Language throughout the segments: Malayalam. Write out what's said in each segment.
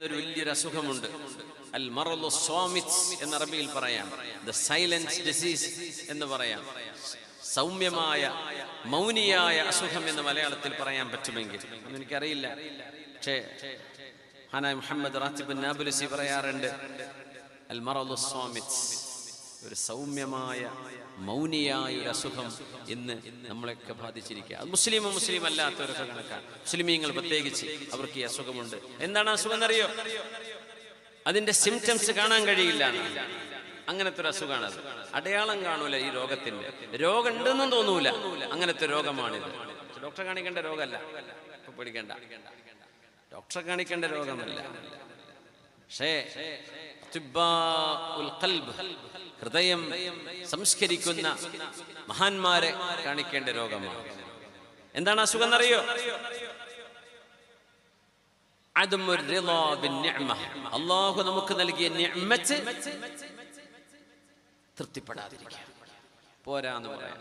ഒരു വലിയൊരു അസുഖമുണ്ട്. അൽ മറദു സ്വാമിത് എന്ന് അറബിയിൽ പറയാം. ദ സൈലന്റ് ഡിസീസ് എന്ന് പറയാം. സൗമ്യമായ മൗനിയായ അസുഖം എന്ന് മലയാളത്തിൽ പറയാൻ പറ്റുമെങ്കിൽ ഒന്നും എനിക്കറിയില്ല. പക്ഷേ ഹാനായ് മുഹമ്മദ് റാത്തിബ് നാബുലുസി പറയാറുണ്ട്, അൽ മറദു സ്വാമിത്, ഒരു സൗമ്യമായ മൗനിയായ ഒരു അസുഖം ഇന്ന് നമ്മളെയൊക്കെ ബാധിച്ചിരിക്കുക. അത് മുസ്ലിം അല്ലാത്തവരൊക്കെ കണക്കാണ്. മുസ്ലിമീങ്ങൾ പ്രത്യേകിച്ച് അവർക്ക് ഈ അസുഖമുണ്ട്. എന്താണ് അസുഖം എന്നറിയോ? അതിന്റെ സിംറ്റംസ് കാണാൻ കഴിയില്ല. അങ്ങനത്തെ ഒരു അസുഖമാണ് അത്. അടയാളം കാണൂല ഈ രോഗത്തിന്റെ. രോഗം ഉണ്ടെന്നും തോന്നൂല. അങ്ങനത്തെ രോഗമാണിത്. ഡോക്ടറെ കാണിക്കേണ്ട രോഗമല്ല, ഇപ്പൊ പേടിക്കേണ്ട. ഡോക്ടറെ കാണിക്കേണ്ട രോഗമല്ല. പക്ഷേ ഹൃദയം സംസ്കരിക്കുന്ന മഹാന്മാരെ കാണിക്കേണ്ട രോഗമാണ്. എന്താണ് അസുഖം എന്നറിയോ? അല്ലാഹു നമുക്ക് നൽകിയ നിഅ്മത്ത് തൃപ്തിപ്പെടാതിരിക്കുക, പോരാന്ന് പറയാം.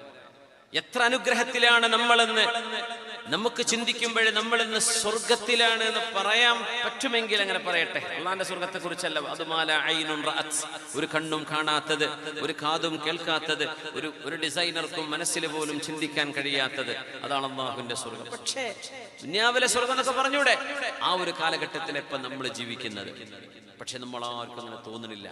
എത്ര അനുഗ്രഹത്തിലാണ് നമ്മളെന്ന് നമുക്ക് ചിന്തിക്കുമ്പോഴേ നമ്മളിന്ന് സ്വർഗത്തിലാണ് എന്ന് പറയാൻ പറ്റുമെങ്കിൽ അങ്ങനെ പറയട്ടെ. അള്ളാന്റെ സ്വർഗത്തെ കുറിച്ചല്ല. അതുമാല ഐനുൻ റഅത്, ഒരു കണ്ണും കാണാത്തത്, ഒരു കാതും കേൾക്കാത്തത്, ഒരു ഡിസൈനർക്കും മനസ്സിൽ പോലും ചിന്തിക്കാൻ കഴിയാത്തത്, അതാണ് അള്ളാഹുവിന്റെ സ്വർഗം. പക്ഷേ ദുനിയാവിലെ സ്വർഗം എന്നൊക്കെ പറഞ്ഞൂടെ? ആ ഒരു കാലഘട്ടത്തിലെ ഇപ്പം നമ്മൾ ജീവിക്കുന്നത്. പക്ഷെ നമ്മൾ ആർക്കും അങ്ങനെ തോന്നുന്നില്ല.